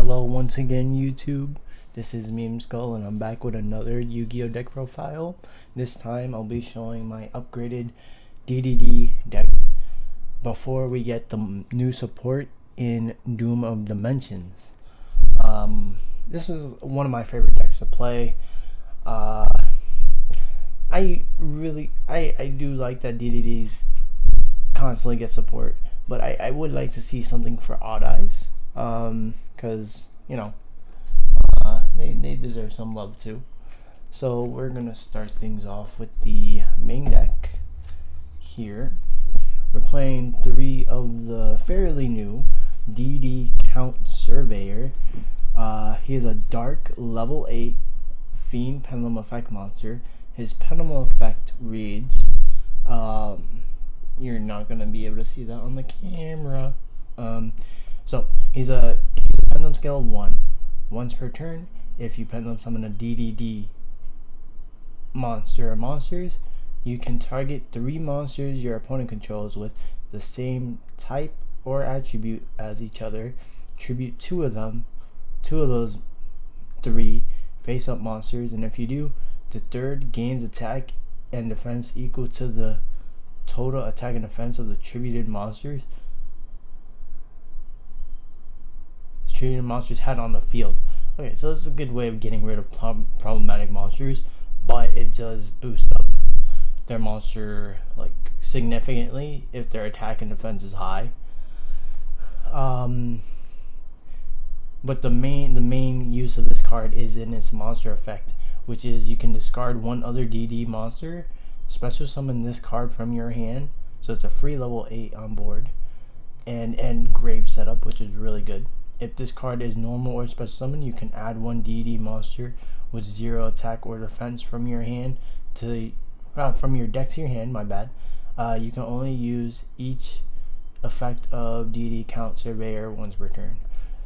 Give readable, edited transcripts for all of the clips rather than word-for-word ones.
Hello once again, YouTube. This is Meme Skull and I'm back with another Yu-Gi-Oh deck profile. This time I'll be showing my upgraded DDD deck before we get the new support in Doom of Dimensions. This is one of my favorite decks to play. I do like that DDDs constantly get support, but I would like to see something for Odd Eyes. Because, you know, they deserve some love too. So we're going to start things off with the main deck here. We're playing 3 of the fairly new DD Count Surveyor. He is a dark level 8 Fiend Pendulum Effect monster. His Pendulum Effect reads, you're not going to be able to see that on the camera. So he's a pendulum scale of 1. Once per turn, if you pendulum summon a DDD monster or monsters, you can target 3 monsters your opponent controls with the same type or attribute as each other. Tribute 2 of those 3 face-up monsters, and if you do, the third gains attack and defense equal to the total attack and defense of the tributed monsters had on the field. Okay, so this is a good way of getting rid of problematic monsters, but it does boost up their monster like significantly if their attack and defense is high. But the main use of this card is in its monster effect, which is you can discard one other DD monster, special summon this card from your hand, so it's a free level 8 on board, and grave setup, which is really good. If this card is normal or special summon, you can add 1 DD monster with 0 attack or defense from your hand to from your deck to your hand. My bad. You can only use each effect of DD Count Surveyor once per turn.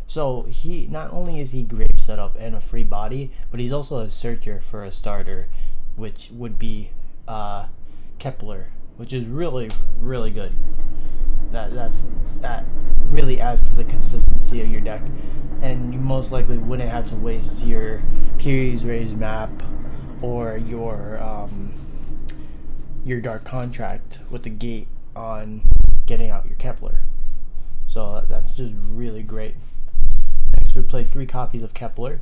So he not only is he grave setup and a free body, but he's also a searcher for a starter, which would be Kepler, which is really good. That really adds to the consistency of your deck, and you most likely wouldn't have to waste your Piri Reis Map or your Dark Contract with the gate on getting out your Kepler. So that's just really great. Next, we play 3 copies of Kepler.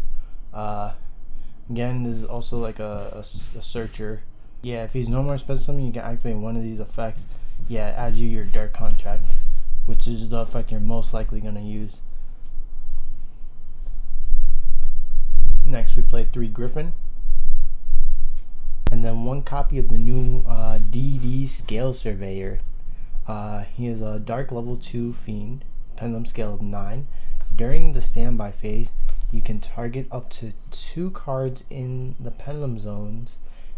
Again, this is also like a searcher. Yeah, if he's normal or special summon, you can activate one of these effects. Yeah, it adds you your Dark Contract, which is the effect you're most likely going to use. Next, we play 3 Gryphon. And then 1 copy of the new DD Scale Surveyor. He is a dark level 2 Fiend, Pendulum Scale of 9. During the standby phase, you can target up to 2 cards in the pendulum zones.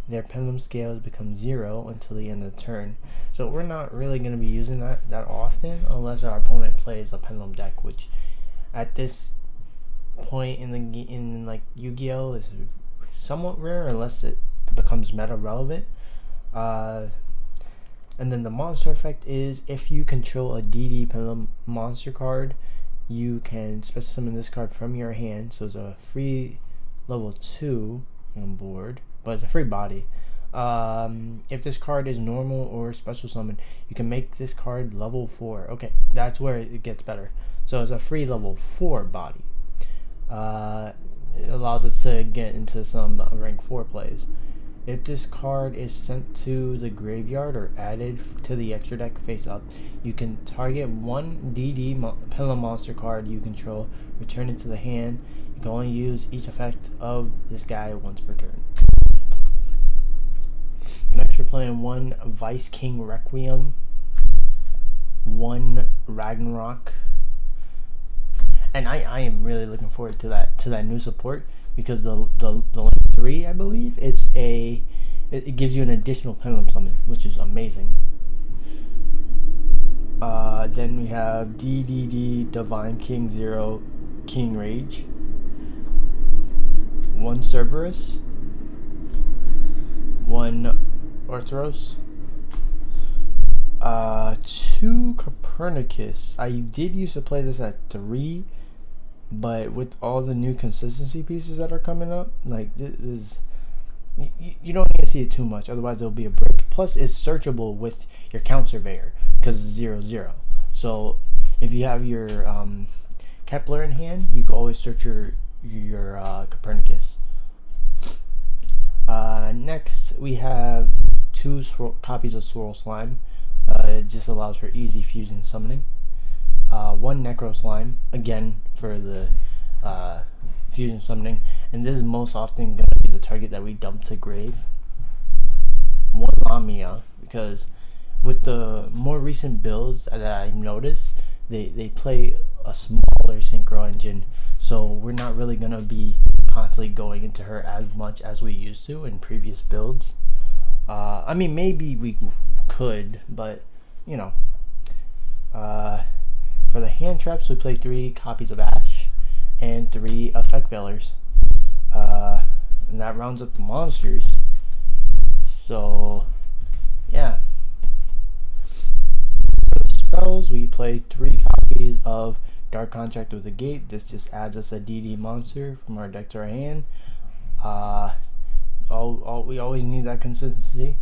Their pendulum scales become 0 until the end of the turn. So we're not really going to be using that often unless our opponent plays a pendulum deck, which at this point in like Yu-Gi-Oh is somewhat rare unless it becomes meta relevant. And then the monster effect is if you control a DD pendulum monster card, you can special summon this card from your hand. So it's a free level 2 on board, but it's a free body. If this card is normal or special summon, you can make this card level 4. Okay, that's where it gets better. So it's a free level 4 body. It allows us to get into some rank 4 plays. If this card is sent to the graveyard or added to the extra deck face up, you can target 1 DD Pendulum monster card you control, return it to the hand. You can only use each effect of this guy once per turn. Next, we're playing 1 Vice King Requiem, 1 Ragnarok, and I am really looking forward to that new support, because the link 3, I believe it gives you an additional pendulum summon, which is amazing. Then we have DDD Divine King 0 King Rage, 1 Cerberus, 1 Orthoros, 2 Copernicus. I did used to play this at 3 But with all the new consistency pieces that are coming up, like this is, you don't need to see it too much, otherwise it'll be a brick. Plus, it's searchable with your Count Surveyor because it's 0/0. So if you have your Kepler in hand, you can always search your Copernicus. Next, we have two copies of Swirl Slime. It just allows for easy fusion summoning. One Necro Slime, again for the fusion summoning, and this is most often going to be the target that we dump to grave. One Lamia, because with the more recent builds that I noticed, they play a smaller synchro engine, so we're not really going to be constantly going into her as much as we used to in previous builds. I mean, maybe we could, but you know. For the hand traps, we play 3 copies of Ash and 3 effect veilers. And that rounds up the monsters. So, yeah. For the spells, we play 3 copies of Dark Contract with a Gate. This just adds us a DD monster from our deck to our hand. We always need that consistency.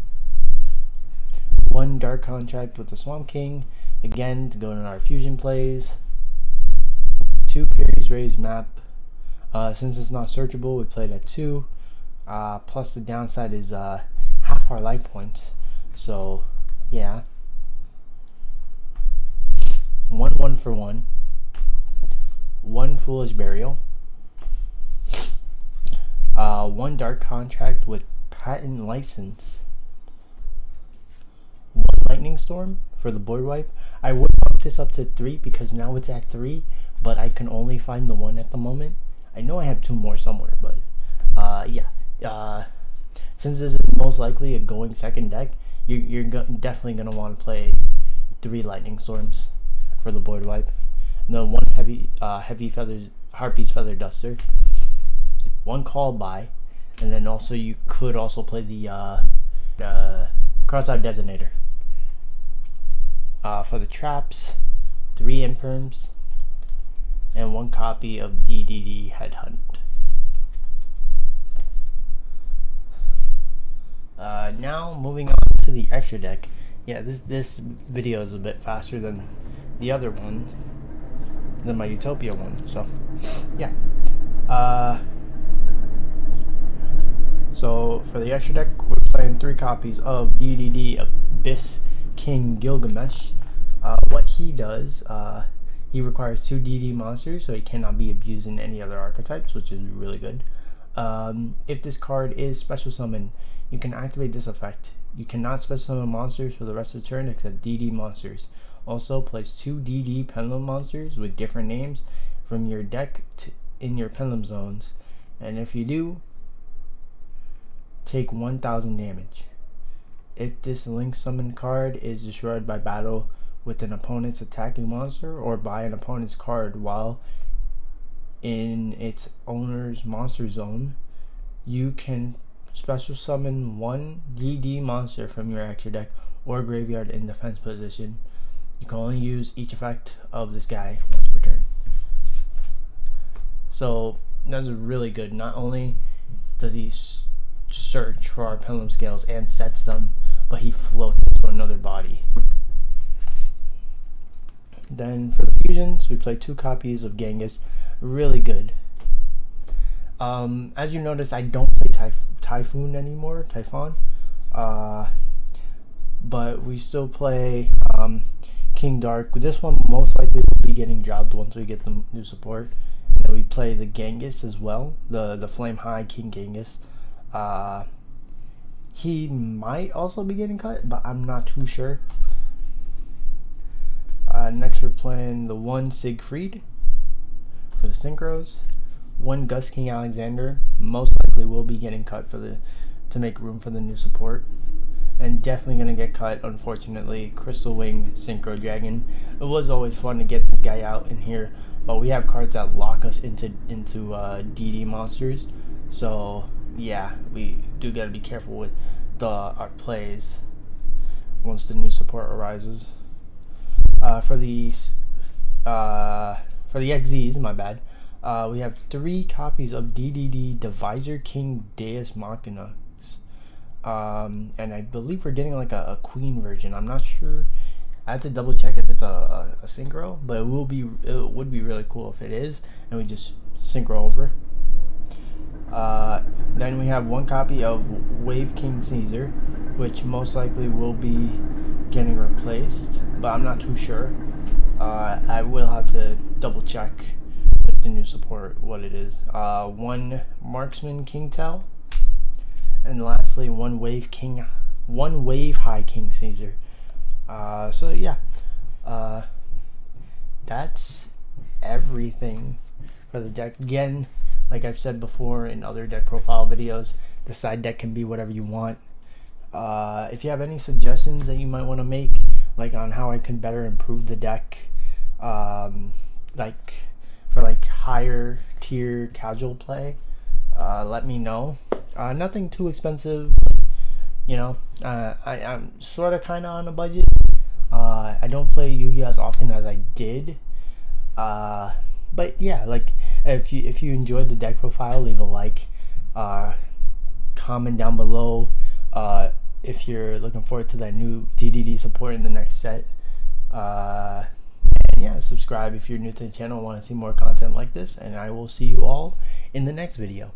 1 Dark Contract with the Swamp King, again to go in our fusion plays. 2 Piri Reis Map. Since it's not searchable, we played at 2. Plus the downside is half our life points. So yeah. 1 for 1. 1 Foolish Burial. 1 Dark Contract with Patent License. 1 Lightning Storm for the board wipe. I would bump this up to 3 because now it's at 3, but I can only find the 1 at the moment. I know I have 2 more somewhere, but yeah. Since this is most likely a going second deck, you're definitely going to want to play 3 Lightning Storms for the board wipe. And then 1 heavy feathers, Harpie's Feather Duster. 1 Call By, and then also you could also play the Crossout Designator. For the traps, 3 Imperms, and 1 copy of DDD Headhunt. Now moving on to the extra deck. Yeah, this video is a bit faster than the other one, than my Utopia one. So, yeah. So for the extra deck, we're playing 3 copies of DDD Abyss King Gilgamesh. What he does, he requires 2 DD monsters, so he cannot be abused in any other archetypes, which is really good. If this card is special summoned, you can activate this effect. You cannot special summon monsters for the rest of the turn except DD monsters. Also, place 2 DD Pendulum monsters with different names from your deck in your Pendulum zones, and if you do, take 1000 damage. If this link summon card is destroyed by battle with an opponent's attacking monster or by an opponent's card while in its owner's monster zone, you can special summon 1 DD monster from your extra deck or graveyard in defense position. You can only use each effect of this guy once per turn. So that's really good. Not only does he search for our pendulum scales and sets them, but he floats into another body. Then for the fusions, we play 2 copies of Genghis. Really good. As you notice, I don't play Typhoon anymore, Typhon. But we still play King Dark. This one most likely will be getting dropped once we get the new support. And then we play the Genghis as well, the Flame High King Genghis. He might also be getting cut, but I'm not too sure. Next we're playing the 1 Siegfried for the synchros. 1 Gus King Alexander, most likely will be getting cut to make room for the new support. And definitely going to get cut, unfortunately, Crystal Wing Synchro Dragon. It was always fun to get this guy out in here, but we have cards that lock us into DD monsters. So yeah, we do got to be careful with our plays once the new support arises. For the XZs, my bad. We have 3 copies of DDD Divisor King Deus Machina. And I believe we're getting like a queen version. I'm not sure. I have to double check if it's a synchro, but it would be really cool if it is, and we just synchro over. Then we have 1 copy of Wave King Caesar, which most likely will be getting replaced, but I'm not too sure. I will have to double check with the new support what it is. 1 Marksman King Tell, and lastly 1 Wave High King Caesar. So yeah, that's everything for the deck. Again, like I've said before in other deck profile videos, the side deck can be whatever you want. If you have any suggestions that you might want to make, like on how I can better improve the deck, like for like higher tier casual play, let me know. Nothing too expensive, you know. I'm sort of kind of on a budget. I don't play Yu-Gi-Oh as often as I did, but yeah, like if you enjoyed the deck profile, leave a like, comment down below if you're looking forward to that new DDD support in the next set. And yeah, subscribe if you're new to the channel and want to see more content like this, and I will see you all in the next video.